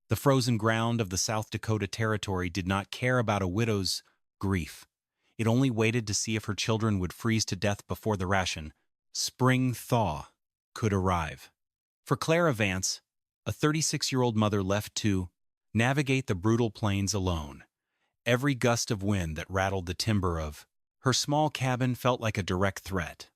The frozen ground of the South Dakota Territory did not care about a widow's grief. It only waited to see if her children would freeze to death before the ration, spring thaw, could arrive. For Clara Vance, a 36-year-old mother left to navigate the brutal plains alone. Every gust of wind that rattled the timber of her small cabin felt like a direct threat.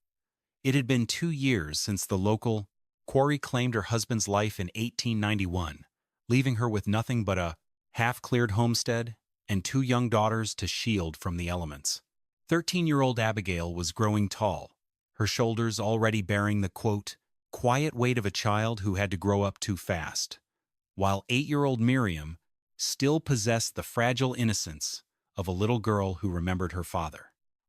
It had been 2 years since the local quarry claimed her husband's life in 1891, leaving her with nothing but a half-cleared homestead and two young daughters to shield from the elements. 13-year-old Abigail was growing tall, her shoulders already bearing the, quote, quiet weight of a child who had to grow up too fast, while 8-year-old Miriam still possessed the fragile innocence of a little girl who remembered her father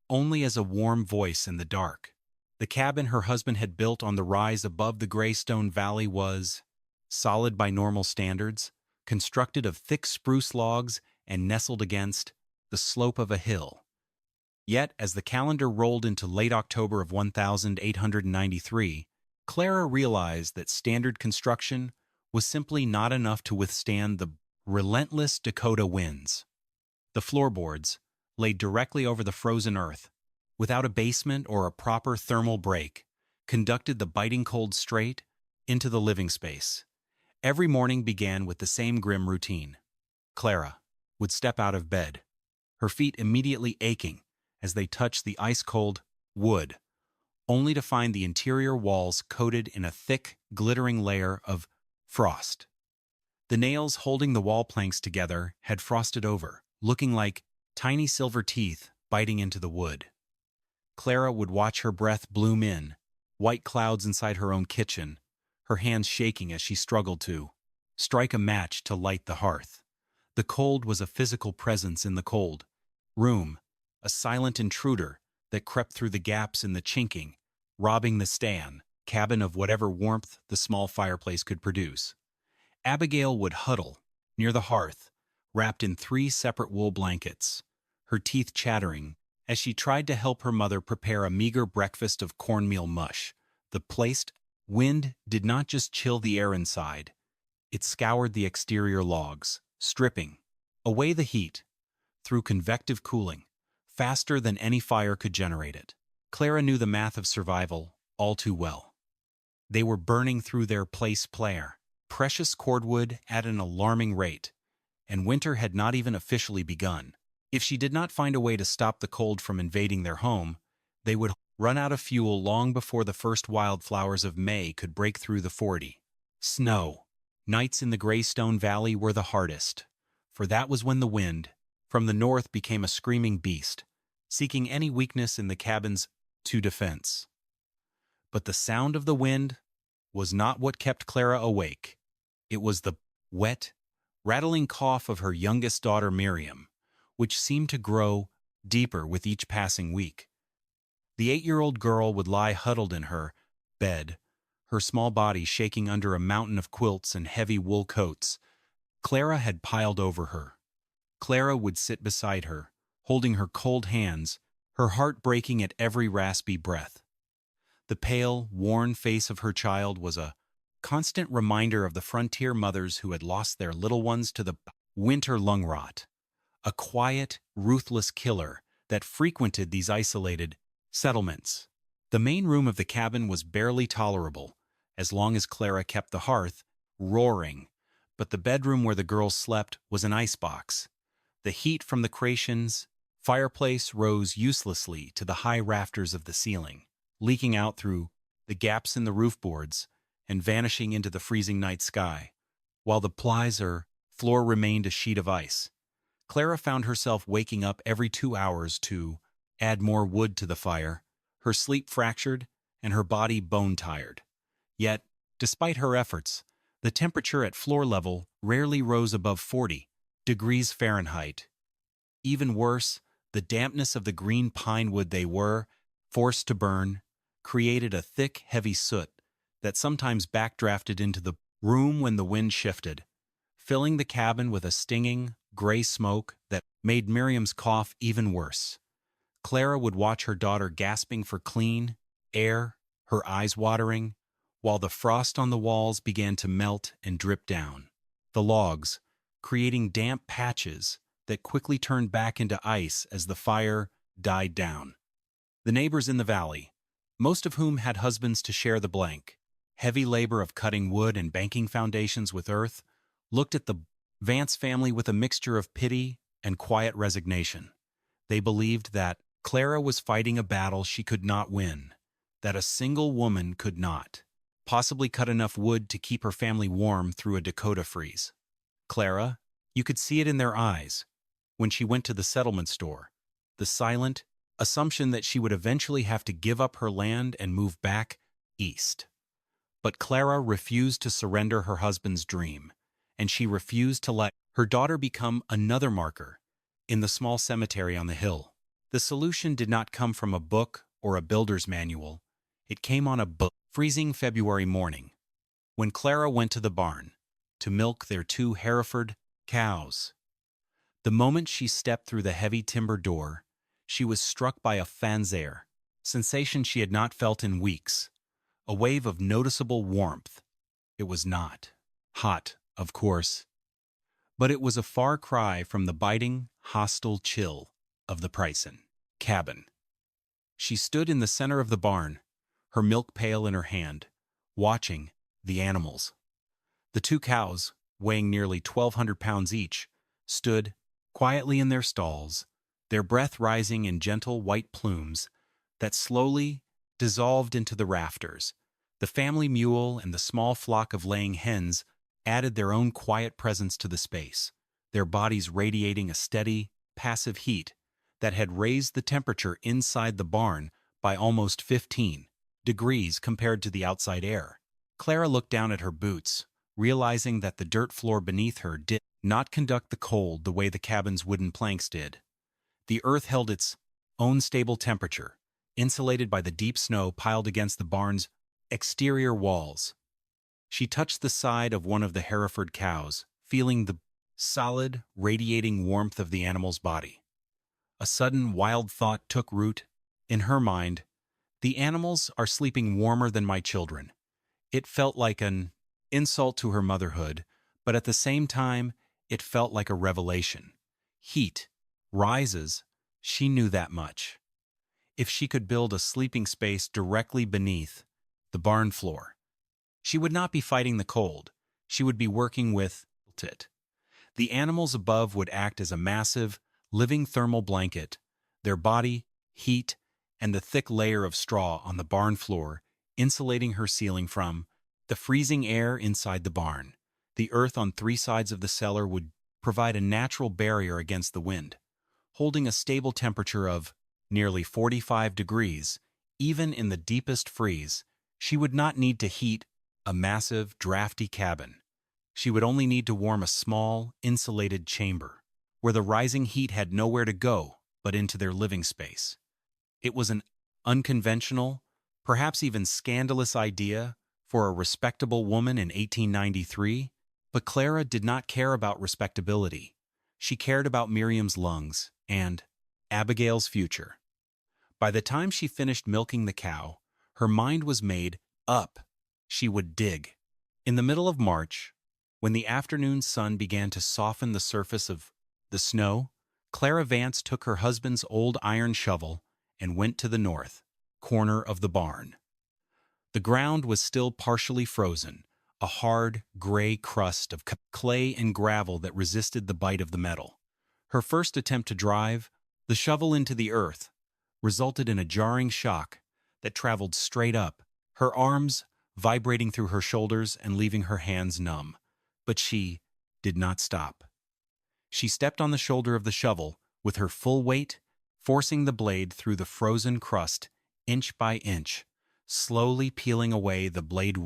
only as a warm voice in the dark. The cabin her husband had built on the rise above the Greystone Valley was solid by normal standards, constructed of thick spruce logs and nestled against the slope of a hill. Yet, as the calendar rolled into late October of 1893, Clara realized that standard construction was simply not enough to withstand the relentless Dakota winds. The floorboards, laid directly over the frozen earth, without a basement or a proper thermal break, conducted the biting cold straight into the living space. Every morning began with the same grim routine. Clara would step out of bed, her feet immediately aching as they touched the ice-cold wood, only to find the interior walls coated in a thick, glittering layer of frost. The nails holding the wall planks together had frosted over, looking like tiny silver teeth biting into the wood. Clara would watch her breath bloom in, white clouds inside her own kitchen, her hands shaking as she struggled to strike a match to light the hearth. The cold was a physical presence in the cold room, a silent intruder that crept through the gaps in the chinking, robbing the cabin of whatever warmth the small fireplace could produce. Abigail would huddle near the hearth, wrapped in 3 separate wool blankets, her teeth chattering as she tried to help her mother prepare a meager breakfast of cornmeal mush. The placed wind did not just chill the air inside, it scoured the exterior logs, stripping away the heat through convective cooling, faster than any fire could generate it. Clara knew the math of survival all too well. They were burning through their precious cordwood at an alarming rate, and winter had not even officially begun. If she did not find a way to stop the cold from invading their home, they would run out of fuel long before the first wildflowers of May could break through the 40. Snow. Nights in the Greystone Valley were the hardest, for that was when the wind from the north became a screaming beast, seeking any weakness in the cabin's defense. But the sound of the wind was not what kept Clara awake. It was the wet, rattling cough of her youngest daughter Miriam, which seemed to grow deeper with each passing week. The 8-year-old girl would lie huddled in her bed, her small body shaking under a mountain of quilts and heavy wool coats Clara had piled over her. Clara would sit beside her, holding her cold hands, her heart breaking at every raspy breath. The pale, worn face of her child was a constant reminder of the frontier mothers who had lost their little ones to the winter lung rot, a quiet, ruthless killer that frequented these isolated settlements. The main room of the cabin was barely tolerable, as long as Clara kept the hearth roaring, but the bedroom where the girls slept was an icebox. The heat from the Creation's fireplace rose uselessly to the high rafters of the ceiling, leaking out through the gaps in the roof boards and vanishing into the freezing night sky, while the floor remained a sheet of ice. Clara found herself waking up every 2 hours to add more wood to the fire, her sleep fractured and her body bone-tired. Yet, despite her efforts, the temperature at floor level rarely rose above 40 degrees Fahrenheit. Even worse, the dampness of the green pine wood they were forced to burn created a thick, heavy soot that sometimes backdrafted into the room when the wind shifted, filling the cabin with a stinging, gray smoke that made Miriam's cough even worse. Clara would watch her daughter gasping for clean air, her eyes watering, while the frost on the walls began to melt and drip down. the logs, creating damp patches that quickly turned back into ice as the fire died down. The neighbors in the valley, most of whom had husbands to share the blank, heavy labor of cutting wood and banking foundations with earth, looked at the Vance family with a mixture of pity and quiet resignation. They believed that Clara was fighting a battle she could not win, that a single woman could not possibly cut enough wood to keep her family warm through a Dakota freeze. Clara, you could see it in their eyes when she went to the settlement store, the silent assumption that she would eventually have to give up her land and move back east. But Clara refused to surrender her husband's dream, and she refused to let her daughter become another marker in the small cemetery on the hill. The solution did not come from a book or a builder's manual. It came on a freezing February morning, when Clara went to the barn to milk their 2 Hereford cows. The moment she stepped through the heavy timber door, she was struck by a fanzare, sensation she had not felt in weeks, a wave of noticeable warmth. It was not hot, of course, but it was a far cry from the biting, hostile chill of the Pryson cabin. She stood in the center of the barn, her milk pail in her hand, watching the animals. The 2 cows, weighing nearly 1,200 pounds each, stood quietly in their stalls, their breath rising in gentle white plumes that slowly dissolved into the rafters. The family mule and the small flock of laying hens added their own quiet presence to the space, their bodies radiating a steady, passive heat that had raised the temperature inside the barn by almost 15 degrees compared to the outside air. Clara looked down at her boots, realizing that the dirt floor beneath her did not conduct the cold the way the cabin's wooden planks did. The earth held its own stable temperature, insulated by the deep snow piled against the barn's exterior walls. She touched the side of one of the Hereford cows, feeling the solid, radiating warmth of the animal's body. A sudden, wild thought took root in her mind. The animals are sleeping warmer than my children. It felt like an insult to her motherhood, but at the same time, it felt like a revelation. Heat rises, she knew that much. If she could build a sleeping space directly beneath the barn floor, she would not be fighting the cold. She would be working with it. The animals above would act as a massive, living thermal blanket, their body, heat, and the thick layer of straw on the barn floor insulating her ceiling from the freezing air inside the barn. The earth on 3 sides of the cellar would provide a natural barrier against the wind, holding a stable temperature of nearly 45 degrees. Even in the deepest freeze, she would not need to heat a massive, drafty cabin. She would only need to warm a small, insulated chamber, where the rising heat had nowhere to go but into their living space. It was an unconventional, perhaps even scandalous idea for a respectable woman in 1893, but Clara did not care about respectability. She cared about Miriam's lungs and Abigail's future. By the time she finished milking the cow, her mind was made up. She would dig. In the middle of March, when the afternoon sun began to soften the surface of the snow, Clara Vance took her husband's old iron shovel and went to the north corner of the barn. The ground was still partially frozen, a hard, gray crust of clay and gravel that resisted the bite of the metal. Her first attempt to drive the shovel into the earth resulted in a jarring shock that traveled straight up, her arms vibrating through her shoulders and leaving her hands numb. But she did not stop. She stepped on the shoulder of the shovel with her full weight, forcing the blade through the frozen crust inch by inch, slowly peeling away the blade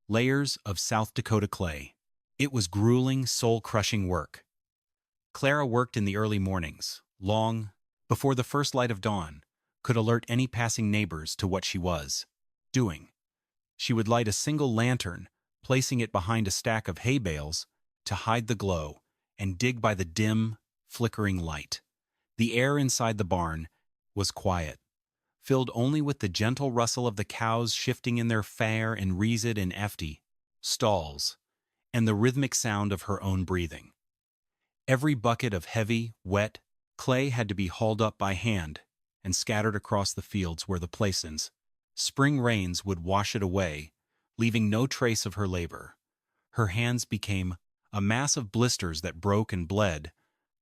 layers of South Dakota clay. It was grueling, soul-crushing work. Clara worked in the early mornings, long before the first light of dawn could alert any passing neighbors to what she was doing. She would light a single lantern, placing it behind a stack of hay bales to hide the glow, and dig by the dim, flickering light. The air inside the barn was quiet, filled only with the gentle rustle of the cows shifting in their fair and wreathed and efty stalls. and the rhythmic sound of her own breathing. Every bucket of heavy, wet clay had to be hauled up by hand and scattered across the fields where the Plaisance spring rains would wash it away, leaving no trace of her labor. Her hands became a mass of blisters that broke and bled,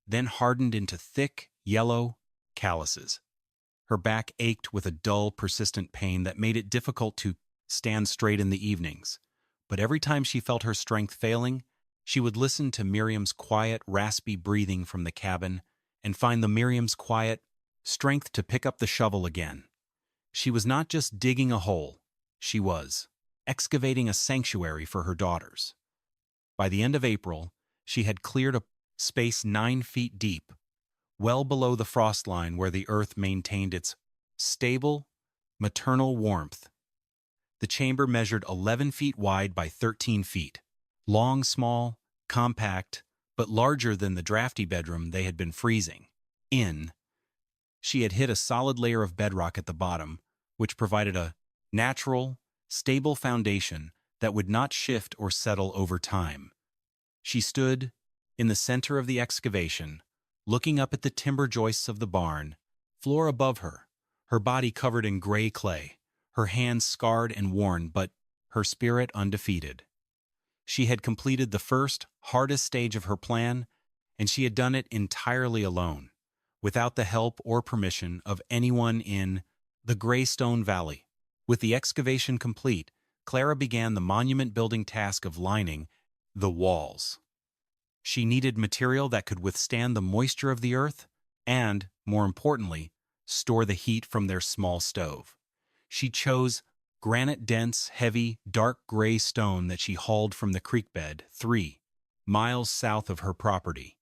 then hardened into thick, yellow calluses. Her back ached with a dull, persistent pain that made it difficult to stand straight in the evenings. But every time she felt her strength failing, she would listen to Miriam's quiet, raspy breathing from the cabin and find the Miriam's quiet strength to pick up the shovel again. She was not just digging a hole, she was excavating a sanctuary for her daughters. By the end of April, she had cleared a space 9 feet deep, well below the frost line where the earth maintained its stable, maternal warmth. The chamber measured 11 feet wide by 13 feet, long, small, compact, but larger than the drafty bedroom they had been freezing in. She had hit a solid layer of bedrock at the bottom, which provided a natural, stable foundation that would not shift or settle over time. She stood in the center of the excavation, looking up at the timber joists of the barn, floor above her, her body covered in gray clay, her hands scarred and worn, but her spirit undefeated. She had completed the first, hardest stage of her plan, and she had done it entirely alone, without the help or permission of anyone in the Greystone Valley. With the excavation complete, Clara began the monument-building task of lining the walls. She needed material that could withstand the moisture of the earth and, more importantly, store the heat from their small stove. She chose granite-dense, heavy, dark gray stone that she hauled from the creek bed 3 miles south of her property.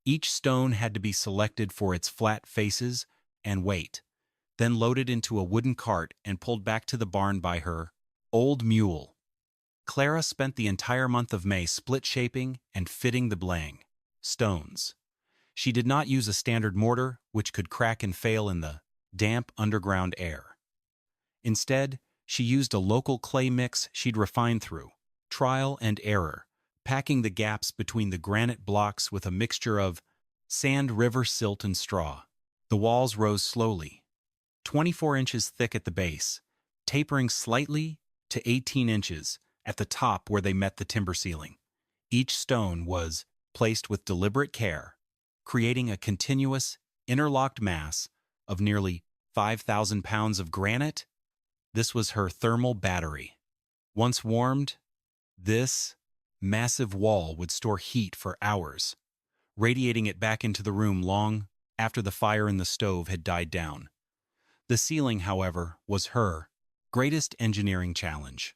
Each stone had to be selected for its flat faces and weight, then loaded into a wooden cart and pulled back to the barn by her old mule. Clara spent the entire month of May split-shaping and fitting the blang stones. She did not use a standard mortar, which could crack and fail in the damp underground air. Instead, she used a local clay mix she'd refined through trial and error, packing the gaps between the granite blocks with a mixture of sand, river silt, and straw. The walls rose slowly, 24 inches thick at the base, tapering slightly to 18 inches at the top where they met the timber ceiling. Each stone was placed with deliberate care, creating a continuous, interlocked mass of nearly 5,000 pounds of granite. This was her thermal battery. Once warmed, this massive wall would store heat for hours, radiating it back into the room long after the fire in the stove had died down. The ceiling, however, was her greatest engineering challenge.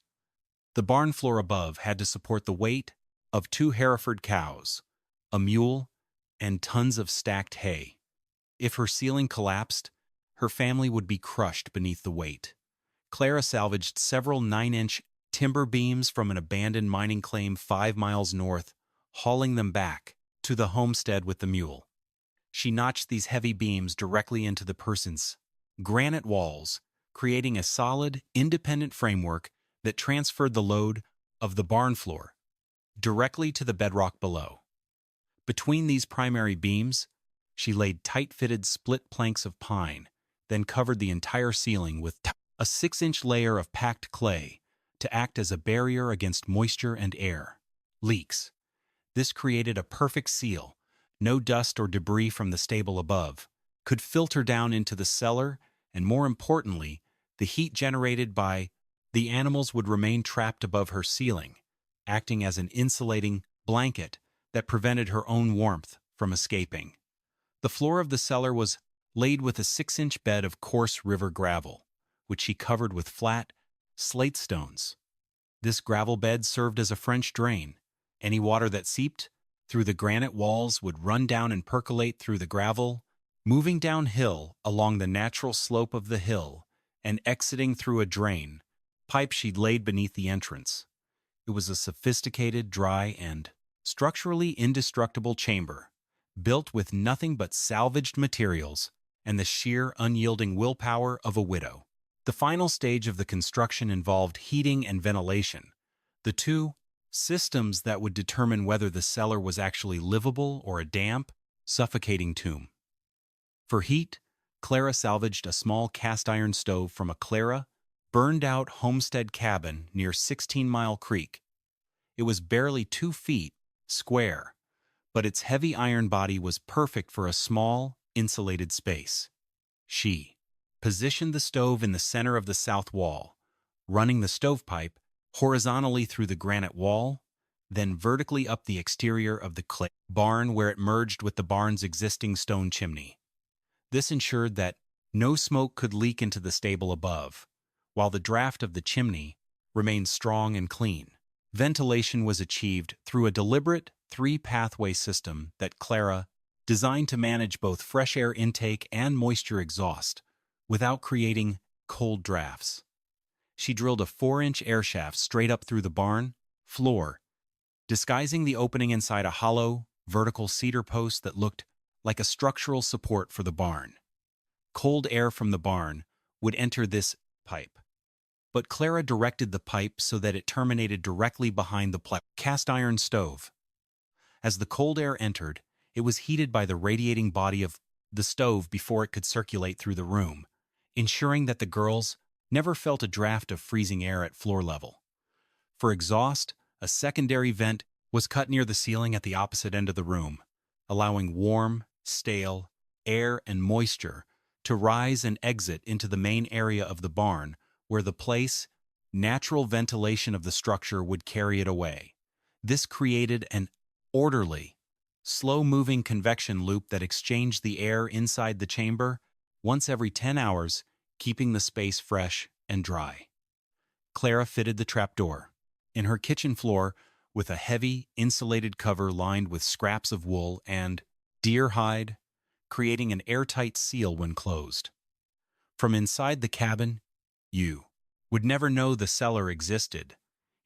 The barn floor above had to support the weight of 2 Hereford cows, a mule, and tons of stacked hay. If her ceiling collapsed, her family would be crushed beneath the weight. Clara salvaged several 9-inch timber beams from an abandoned mining claim 5 miles north, hauling them back to the homestead with the mule. She notched these heavy beams directly into the person's granite walls, creating a solid, independent framework that transferred the load of the barn floor directly to the bedrock below. Between these primary beams, she laid tight-fitted split planks of pine, then covered the entire ceiling with a 6-inch layer of packed clay to act as a barrier against moisture and air leaks. This created a perfect seal. No dust or debris from the stable above could filter down into the cellar, and more importantly, the heat generated by the animals would remain trapped above her ceiling, acting as an insulating blanket that prevented her own warmth from escaping. The floor of the cellar was laid with a 6-inch bed of coarse river gravel, which she covered with flat slate stones. This gravel bed served as a French drain. Any water that seeped through the granite walls would run down and percolate through the gravel, moving downhill along the natural slope of the hill and exiting through a drain pipe she'd laid beneath the entrance. It was a sophisticated, dry, and structurally indestructible chamber, built with nothing but salvaged materials and the sheer, unyielding willpower of a widow. The final stage of the construction involved heating and ventilation, the two systems that would determine whether the cellar was actually livable or a damp, suffocating tomb. For heat, Clara salvaged a small cast-iron stove from a burned-out homestead cabin near 16 Mile Creek. It was barely 2 feet square, but its heavy iron body was perfect for a small, insulated space. She positioned the stove in the center of the south wall, running the stovepipe horizontally through the granite wall, then vertically up the exterior of the clay barn where it merged with the barn's existing stone chimney. This ensured that no smoke could leak into the stable above, while the draft of the chimney remained strong and clean. Ventilation was achieved through a deliberate 3-pathway system that Clara designed to manage both fresh air intake and moisture exhaust without creating cold drafts. She drilled a 4-inch air shaft straight up through the barn floor, disguising the opening inside a hollow, vertical cedar post that looked like a structural support for the barn. Cold air from the barn would enter this pipe, but Clara directed the pipe so that it terminated directly behind the cast-iron stove. As the cold air entered, it was heated by the radiating body of the stove before it could circulate through the room, ensuring that the girls never felt a draft of freezing air at floor level. For exhaust, a secondary vent was cut near the ceiling at the opposite end of the room, allowing warm, stale air and moisture to rise and exit into the main area of the barn where the natural ventilation of the structure would carry it away. This created an orderly, slow-moving convection loop that exchanged the air inside the chamber once every 10 hours, keeping the space fresh and dry. Clara fitted the trapdoor in her kitchen floor with a heavy, insulated cover lined with scraps of wool and deer hide, creating an airtight seal when closed. From inside the cabin, you would never know the cellar existed.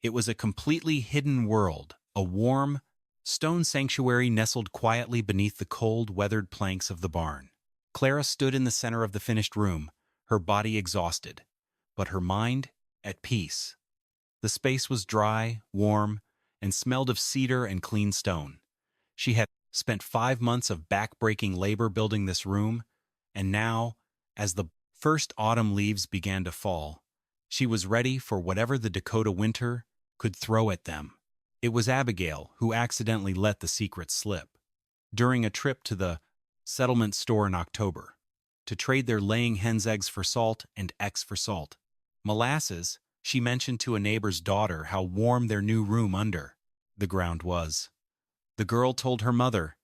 It was a completely hidden world, a warm, stone sanctuary nestled quietly beneath the cold, weathered planks of the barn. Clara stood in the center of the finished room, her body exhausted, but her mind at peace. The space was dry, warm, and smelled of cedar and clean stone. She had spent 5 months of back-breaking labor building this room, and now, as the first autumn leaves began to fall, she was ready for whatever the Dakota winter could throw at them. It was Abigail who accidentally let the secret slip. During a trip to the settlement store in October, to trade their laying hen's eggs for salt and eggs for salt, molasses, she mentioned to a neighbor's daughter how warm their new room under the ground was. The girl told her mother,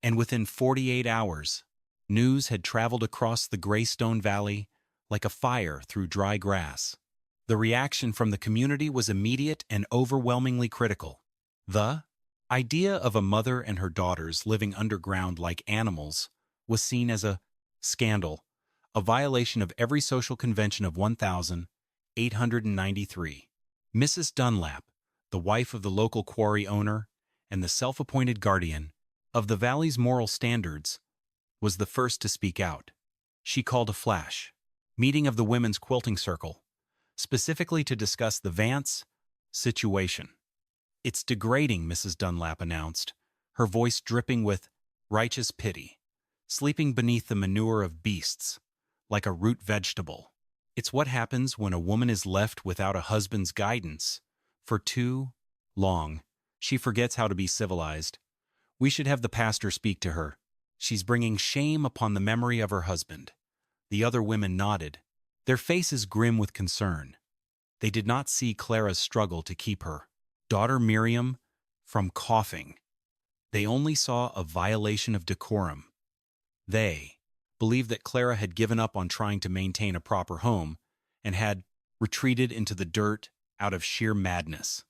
and within 48 hours, news had traveled across the Greystone Valley like a fire through dry grass. The reaction from the community was immediate and overwhelmingly critical. The idea of a mother and her daughters living underground like animals was seen as a scandal, a violation of every social convention of 1893. Mrs. Dunlap, the wife of the local quarry owner and the self-appointed guardian of the valley's moral standards, was the first to speak out. She called a flash meeting of the Women's Quilting Circle, specifically to discuss the Vance situation. "It's degrading," Mrs. Dunlap announced, her voice dripping with righteous pity, sleeping beneath the manure of beasts, like a root vegetable. "It's what happens when a woman is left without a husband's guidance. For too long, she forgets how to be civilized. We should have the pastor speak to her. She's bringing shame upon the memory of her husband." The other women nodded, their faces grim with concern. They did not see Clara's struggle to keep her daughter Miriam from coughing. They only saw a violation of decorum. They believed that Clara had given up on trying to maintain a proper home and had retreated into the dirt out of sheer madness.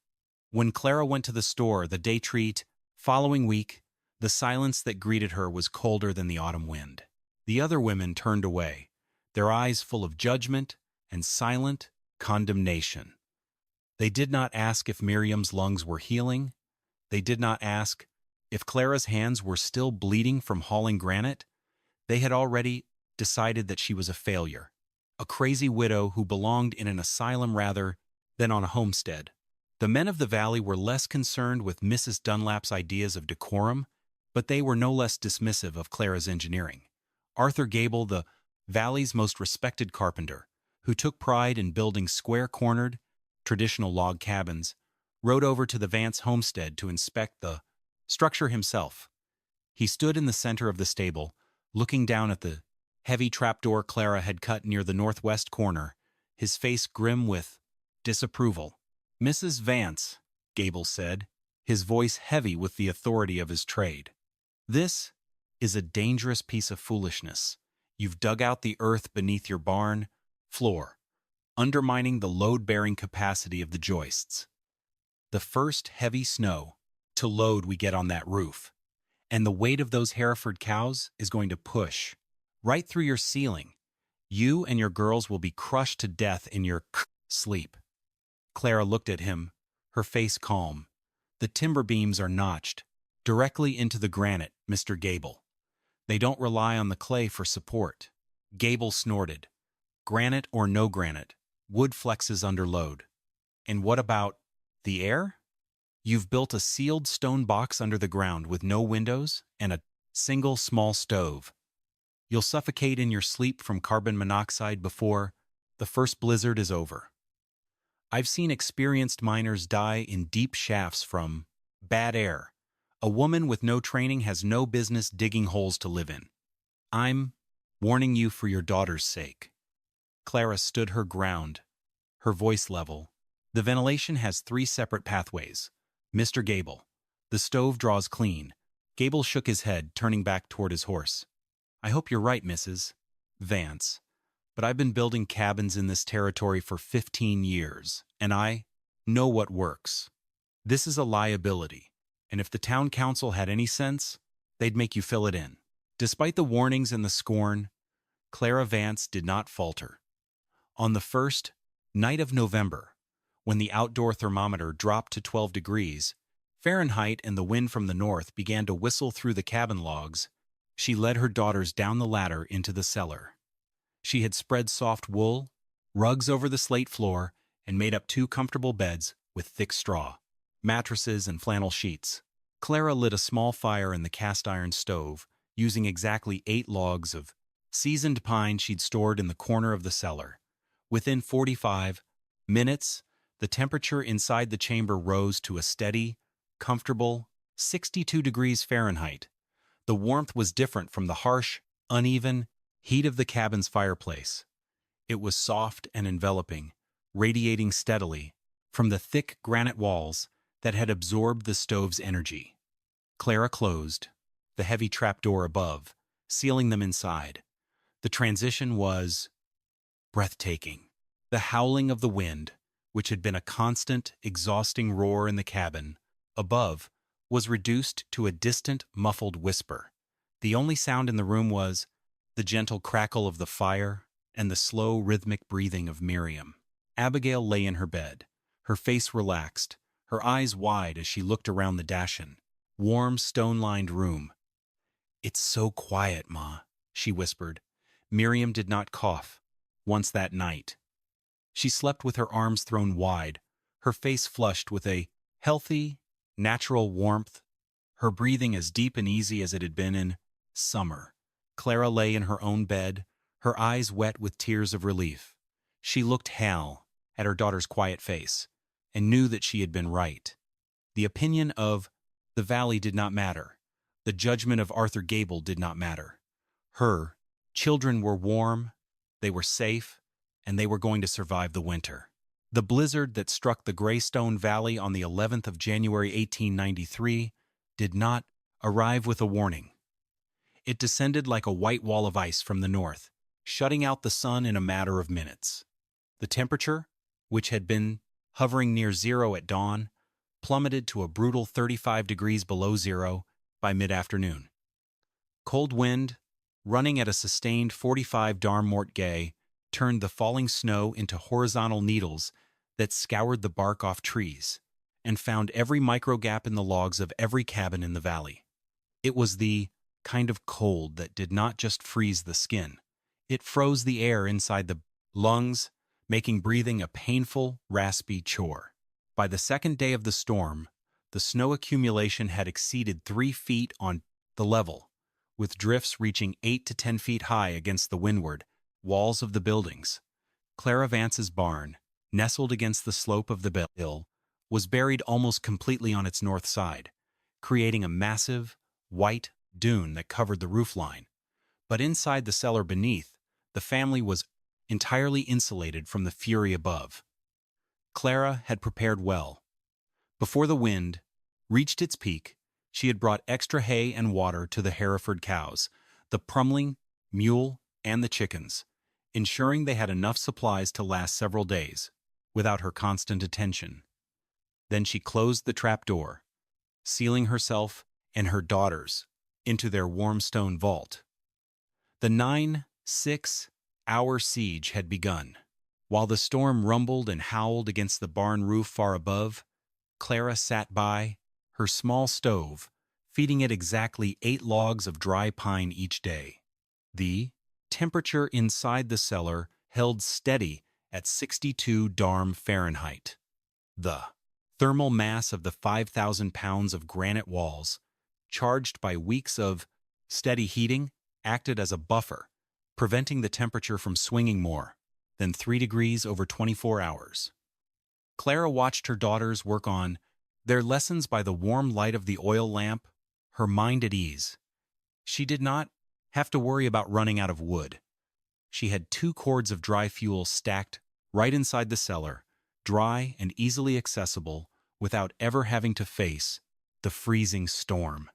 When Clara went to the store the day treat following week, the silence that greeted her was colder than the autumn wind. The other women turned away, their eyes full of judgment and silent condemnation. They did not ask if Miriam's lungs were healing. They did not ask if Clara's hands were still bleeding from hauling granite. They had already decided that she was a failure, a crazy widow who belonged in an asylum rather than on a homestead. The men of the valley were less concerned with Mrs. Dunlap's ideas of decorum, but they were no less dismissive of Clara's engineering. Arthur Gable, the valley's most respected carpenter, who took pride in building square-cornered, traditional log cabins, rode over to the Vance homestead to inspect the structure himself. He stood in the center of the stable, looking down at the heavy trapdoor Clara had cut near the northwest corner, his face grim with disapproval. "Mrs. Vance," Gable said, his voice heavy with the authority of his trade. "This is a dangerous piece of foolishness. You've dug out the earth beneath your barn floor, undermining the load-bearing capacity of the joists. The first heavy snow to load we get on that roof, and the weight of those Hereford cows is going to push right through your ceiling. You and your girls will be crushed to death in your sleep." Clara looked at him, her face calm. "The timber beams are notched directly into the granite, Mr. Gable. They don't rely on the clay for support." Gable snorted. "Granite or no granite, wood flexes under load. And what about the air? You've built a sealed stone box under the ground with no windows and a single small stove. You'll suffocate in your sleep from carbon monoxide before the first blizzard is over. I've seen experienced miners die in deep shafts from bad air. A woman with no training has no business digging holes to live in. I'm warning you for your daughter's sake." Clara stood her ground, her voice level. "The ventilation has 3 separate pathways. Mr. Gable, the stove draws clean." Gable shook his head, turning back toward his horse. "I hope you're right, Mrs. Vance, but I've been building cabins in this territory for 15 years, and I know what works. This is a liability, and if the town council had any sense, they'd make you fill it in." Despite the warnings and the scorn, Clara Vance did not falter. On the first night of November, when the outdoor thermometer dropped to 12 degrees Fahrenheit and the wind from the north began to whistle through the cabin logs, she led her daughters down the ladder into the cellar. She had spread soft wool, rugs over the slate floor, and made up 2 comfortable beds with thick straw, mattresses, and flannel sheets. Clara lit a small fire in the cast-iron stove, using exactly 8 logs of seasoned pine she'd stored in the corner of the cellar. Within 45 minutes, the temperature inside the chamber rose to a steady, comfortable 62 degrees Fahrenheit. The warmth was different from the harsh, uneven heat of the cabin's fireplace. It was soft and enveloping, radiating steadily from the thick granite walls that had absorbed the stove's energy. Clara closed the heavy trapdoor above, sealing them inside. The transition was breathtaking. The howling of the wind, which had been a constant, exhausting roar in the cabin above, was reduced to a distant, muffled whisper. The only sound in the room was the gentle crackle of the fire and the slow, rhythmic breathing of Miriam. Abigail lay in her bed, her face relaxed, her eyes wide as she looked around the dashen, warm, stone-lined room. "It's so quiet, Ma," she whispered. Miriam did not cough once that night. She slept with her arms thrown wide, her face flushed with a healthy, natural warmth, her breathing as deep and easy as it had been in summer. Clara lay in her own bed, her eyes wet with tears of relief. She looked Hal at her daughter's quiet face and knew that she had been right. The opinion of the valley did not matter. The judgment of Arthur Gable did not matter. Her children were warm, they were safe, and they were going to survive the winter. The blizzard that struck the Greystone Valley on the 11th of January 1893 did not arrive with a warning. It descended like a white wall of ice from the north, shutting out the sun in a matter of minutes. The temperature, which had been hovering near zero at dawn, plummeted to a brutal 35 degrees below zero by mid-afternoon. Cold wind, running at a sustained 45 Darmort Gay, turned the falling snow into horizontal needles that scoured the bark off trees and found every microgap in the logs of every cabin in the valley. It was the kind of cold that did not just freeze the skin. It froze the air inside the lungs, making breathing a painful, raspy chore. By the second day of the storm, the snow accumulation had exceeded 3 feet on the level, with drifts reaching 8 to 10 feet high against the windward walls of the buildings. Clara Vance's barn, nestled against the slope of the hill, was buried almost completely on its north side, creating a massive, white dune that covered the roofline. But inside the cellar beneath, the family was entirely insulated from the fury above. Clara had prepared well. Before the wind reached its peak, she had brought extra hay and water to the Hereford cows, the Prumling mule, and the chickens, ensuring they had enough supplies to last several days, without her constant attention. Then she closed the trapdoor, sealing herself and her daughters into their warm stone vault. The 6-hour siege had begun. While the storm rumbled and howled against the barn roof far above, Clara sat by her small stove, feeding it exactly 8 logs of dry pine each day. The temperature inside the cellar held steady at 62 degrees Fahrenheit. The thermal mass of the 5,000 pounds of granite walls, charged by weeks of steady heating, acted as a buffer, preventing the temperature from swinging more than 3 degrees over 24 hours. Clara watched her daughters work on their lessons by the warm light of the oil lamp, her mind at ease. She did not have to worry about running out of wood. She had 2 cords of dry fuel stacked right inside the cellar, dry and easily accessible without ever having to face the freezing storm.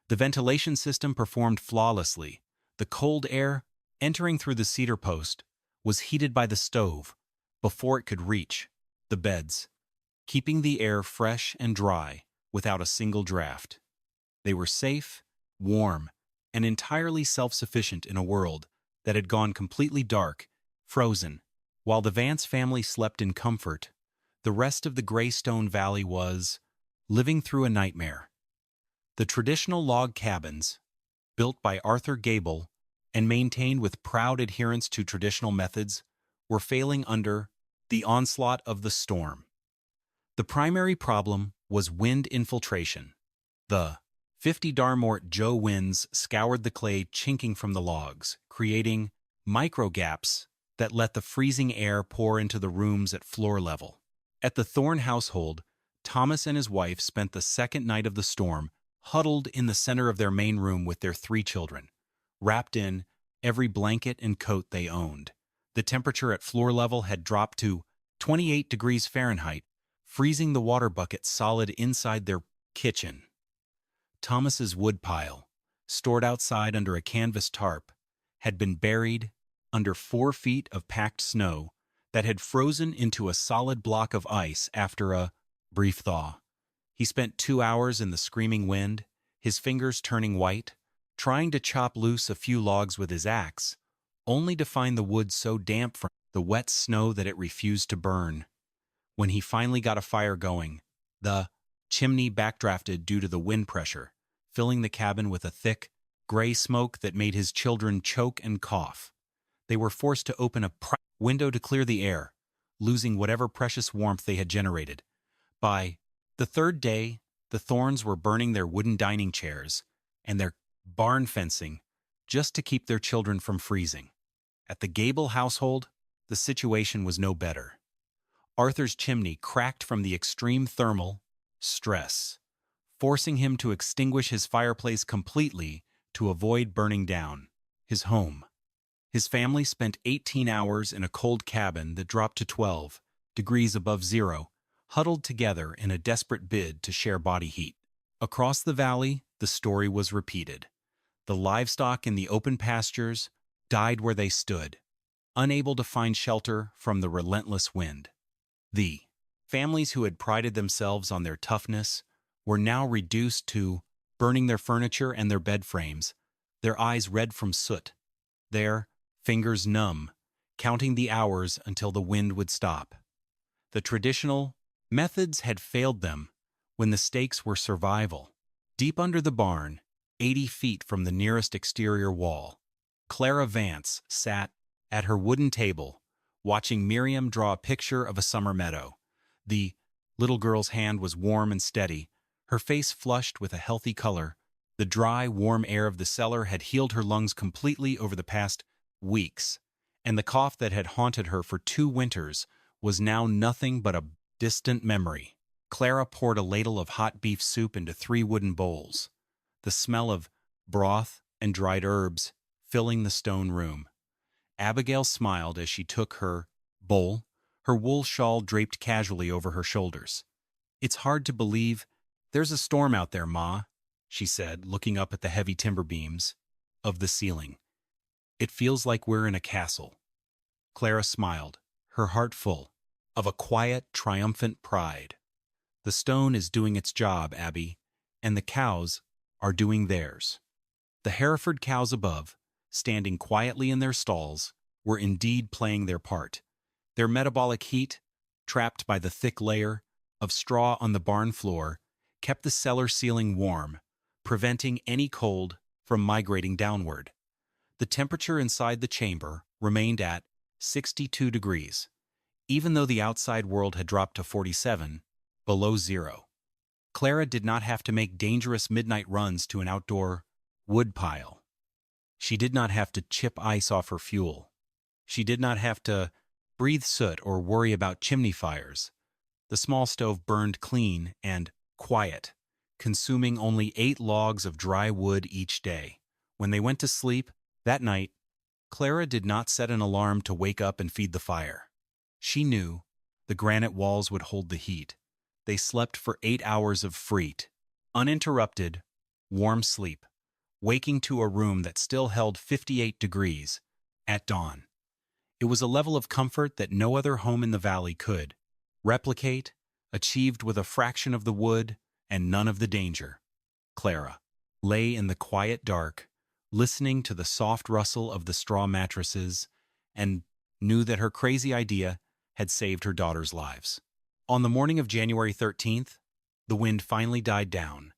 The ventilation system performed flawlessly. The cold air entering through the cedar post was heated by the stove before it could reach the beds, keeping the air fresh and dry without a single draft. They were safe, warm, and entirely self-sufficient in a world that had gone completely dark, frozen. While the Vance family slept in comfort, the rest of the Greystone Valley was living through a nightmare. The traditional log cabins, built by Arthur Gable and maintained with proud adherence to traditional methods, were failing under the onslaught of the storm. The primary problem was wind infiltration. The 50 Darmort Joe winds scoured the clay chinking from the logs, creating micro-gaps that let the freezing air pour into the rooms at floor level. At the Thorne household, Thomas and his wife spent the second night of the storm huddled in the center of their main room with their 3 children, wrapped in every blanket and coat they owned. The temperature at floor level had dropped to 28 degrees Fahrenheit, freezing the water bucket solid inside their kitchen. Thomas's woodpile, stored outside under a canvas tarp, had been buried under 4 feet of packed snow that had frozen into a solid block of ice after a brief thaw. He spent 2 hours in the screaming wind, his fingers turning white, trying to chop loose a few logs with his axe, only to find the wood so damp from the wet snow that it refused to burn. When he finally got a fire going, the chimney backdrafted due to the wind pressure, filling the cabin with a thick, gray smoke that made his children choke and cough. They were forced to open a window to clear the air, losing whatever precious warmth they had generated. By the 3rd day, the Thornes were burning their wooden dining chairs and their barn fencing just to keep their children from freezing. At the Gable household, the situation was no better. Arthur's chimney cracked from the extreme thermal stress, forcing him to extinguish his fireplace completely to avoid burning down his home. His family spent 18 hours in a cold cabin that dropped to 12 degrees above zero, huddled together in a desperate bid to share body heat. Across the valley, the story was repeated. The livestock in the open pastures died where they stood, unable to find shelter from the relentless wind. The families who had prided themselves on their toughness were now reduced to burning their furniture and their bed frames, their eyes red from soot, their fingers numb, counting the hours until the wind would stop. The traditional methods had failed them when the stakes were survival. Deep under the barn, 80 feet from the nearest exterior wall, Clara Vance sat at her wooden table, watching Miriam draw a picture of a summer meadow. The Little girl's hand was warm and steady, her face flushed with a healthy color. The dry, warm air of the cellar had healed her lungs completely over the past weeks, and the cough that had haunted her for 2 winters was now nothing but a distant memory. Clara poured a ladle of hot beef soup into 3 wooden bowls, the smell of broth and dried herbs filling the stone room. Abigail smiled as she took her bowl, her wool shawl draped casually over her shoulders. "It's hard to believe there's a storm out there, Ma," she said, looking up at the heavy timber beams of the ceiling. "It feels like we're in a castle." Clara smiled, her heart full of a quiet, triumphant pride. "The stone is doing its job, Abby, and the cows are doing theirs." The Hereford cows above, standing quietly in their stalls, were indeed playing their part. Their metabolic heat, trapped by the thick layer of straw on the barn floor, kept the cellar ceiling warm, preventing any cold from migrating downward. The temperature inside the chamber remained at 62 degrees, even though the outside world had dropped to 47, below zero. Clara did not have to make dangerous midnight runs to an outdoor wood pile. She did not have to chip ice off her fuel. She did not have to breathe soot or worry about chimney fires. The small stove burned clean and quiet, consuming only 8 logs of dry wood each day. When they went to sleep that night, Clara did not set an alarm to wake up and feed the fire. She knew the granite walls would hold the heat. They slept for 8 hours of free, uninterrupted, warm sleep, waking to a room that still held 58 degrees at dawn. It was a level of comfort that no other home in the valley could replicate, achieved with a fraction of the wood and none of the danger. Clara lay in the quiet dark, listening to the soft rustle of the straw mattresses, and knew that her crazy idea had saved her daughters' lives. On the morning of January 13th, the wind finally died down,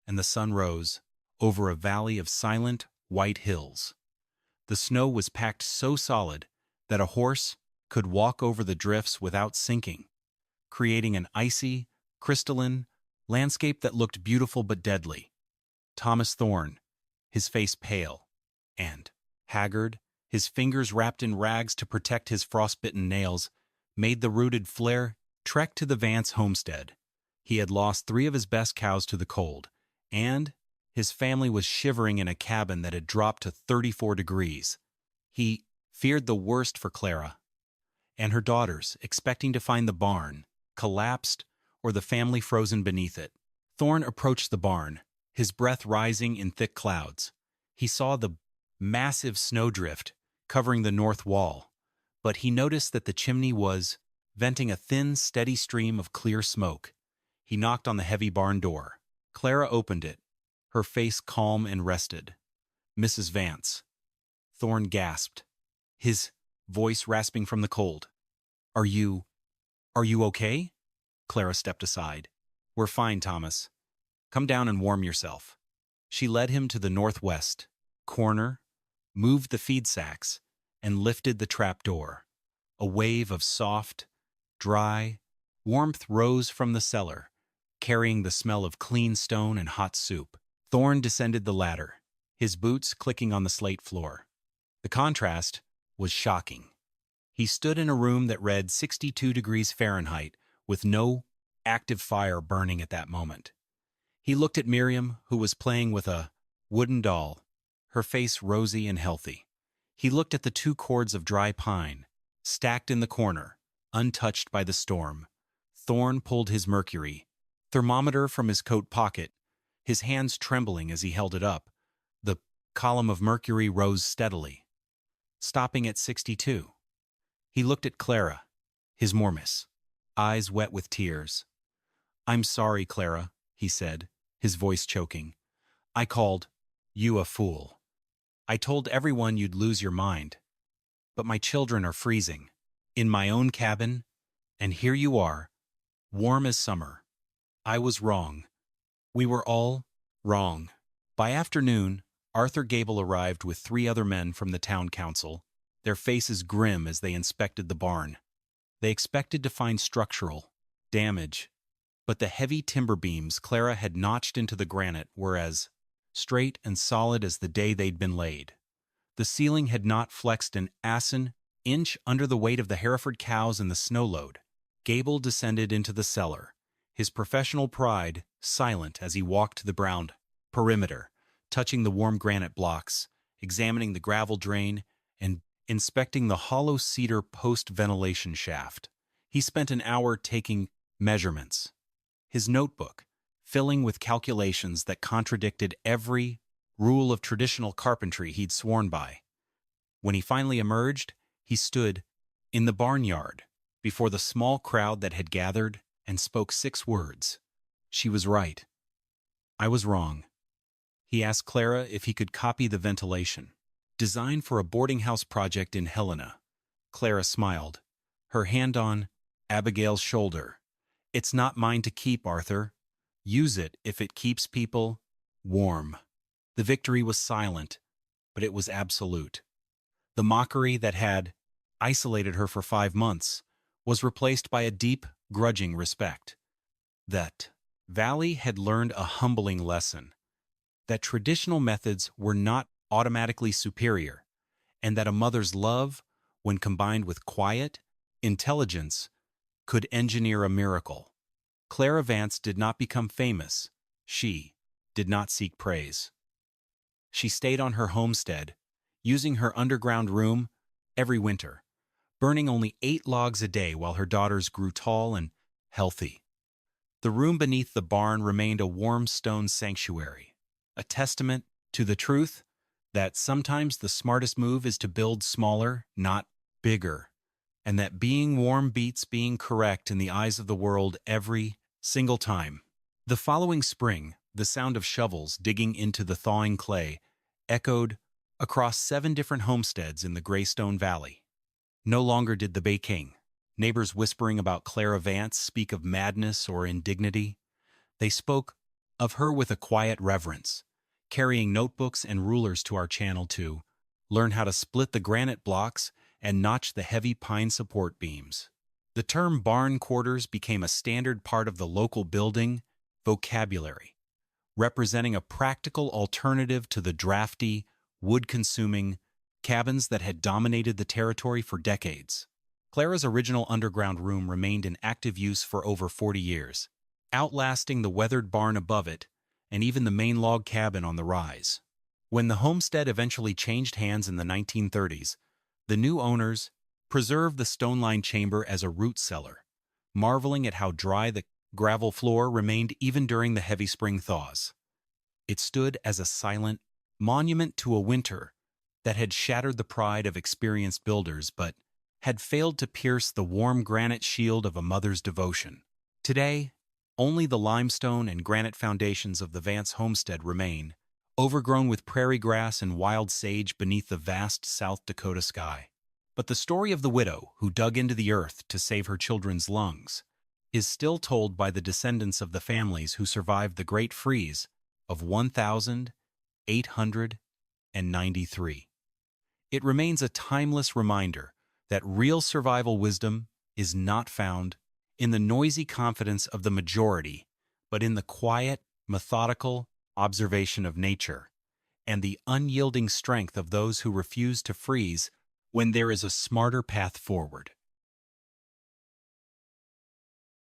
and the sun rose over a valley of silent, white hills. The snow was packed so solid that a horse could walk over the drifts without sinking, creating an icy, crystalline landscape that looked beautiful but deadly. Thomas Thorne, his face pale and haggard, his fingers wrapped in rags to protect his frostbitten nails, made the rooted flare trek to the Vance homestead. He had lost 3 of his best cows to the cold, and his family was shivering in a cabin that had dropped to 34 degrees. He feared the worst for Clara and her daughters, expecting to find the barn collapsed or the family frozen beneath it. Thorne approached the barn, his breath rising in thick clouds. He saw the massive snowdrift covering the north wall, but he noticed that the chimney was venting a thin, steady stream of clear smoke. He knocked on the heavy barn door. Clara opened it, her face calm and rested. "Mrs. Vance." Thorne gasped, his voice rasping from the cold. Are you okay?" Clara stepped aside. "We're fine, Thomas. Come down and warm yourself." She led him to the northwest corner, moved the feed sacks, and lifted the trap door. A wave of soft, dry warmth rose from the cellar, carrying the smell of clean stone and hot soup. Thorne descended the ladder, his boots clicking on the slate floor. The contrast was shocking. He stood in a room that read 62 degrees Fahrenheit with no active fire burning at that moment. He looked at Miriam, who was playing with a wooden doll, her face rosy and healthy. He looked at the 2 cords of dry pine, stacked in the corner, untouched by the storm. Thorne pulled his mercury thermometer from his coat pocket, his hands trembling as he held it up. The column of mercury rose steadily, stopping at 62. He looked at Clara, his Mormis, eyes wet with tears. "I'm sorry, Clara," he said, his voice choking. "I called you a fool. I told everyone you'd lose your mind. But my children are freezing, in my own cabin, and here you are, warm as summer. I was wrong. We were all wrong." By afternoon, Arthur Gable arrived with 3 other men from the town council, their faces grim as they inspected the barn. They expected to find structural damage, but the heavy timber beams Clara had notched into the granite were as straight and solid as the day they'd been laid. The ceiling had not flexed an asin inch under the weight of the Hereford cows and the snow load. Gable descended into the cellar, his professional pride silent as he walked the brown perimeter, touching the warm granite blocks, examining the gravel drain, and inspecting the hollow cedar post ventilation shaft. He spent an hour taking measurements, his notebook filling with calculations that contradicted every rule of traditional carpentry he'd sworn by. When he finally emerged, he stood in the barnyard before the small crowd that had gathered and spoke 6 words. She was right. I was wrong. He asked Clara if he could copy the ventilation, designed for a boarding house project in Helena. Clara smiled, her hand on Abigail's shoulder. It's not mine to keep, Arthur. Use it if it keeps people warm. The victory was silent, but it was absolute. The mockery that had isolated her for 5 months was replaced by a deep, grudging respect. That Valley had learned a humbling lesson, that traditional methods were not automatically superior, and that a mother's love, when combined with quiet intelligence, could engineer a miracle. Clara Vance did not become famous. She did not seek praise. She stayed on her homestead, using her underground room every winter, burning only 8 logs a day while her daughters grew tall and healthy. The room beneath the barn remained a warm stone sanctuary, a testament to the truth that sometimes the smartest move is to build smaller, not bigger, and that being warm beats being correct in the eyes of the world every single time. The following spring, the sound of shovels digging into the thawing clay echoed across 7 different homesteads in the Greystone Valley. No longer did the Bay King, neighbors whispering about Clara Vance, speak of madness or indignity. They spoke of her with a quiet reverence, carrying notebooks and rulers to our channel to learn how to split the granite blocks and notch the heavy pine support beams. The term barn quarters became a standard part of the local building vocabulary, representing a practical alternative to the drafty, wood-consuming cabins that had dominated the territory for decades. Clara's original underground room remained in active use for over 40 years, outlasting the weathered barn above it and even the main log cabin on the rise. When the homestead eventually changed hands in the 1930s, the new owners preserved the stone-lined chamber as a root cellar, marveling at how dry the gravel floor remained even during the heavy spring thaws. It stood as a silent monument to a winter that had shattered the pride of experienced builders but had failed to pierce the warm granite shield of a mother's devotion. Today, only the limestone and granite foundations of the Vance homestead remain, overgrown with prairie grass and wild sage beneath the vast South Dakota sky. But the story of the widow who dug into the earth to save her children's lungs is still told by the descendants of the families who survived the Great Freeze of 1893. It remains a timeless reminder that real survival wisdom is not found in the noisy confidence of the majority, but in the quiet, methodical observation of nature and the unyielding strength of those who refuse to freeze when there is a smarter path forward.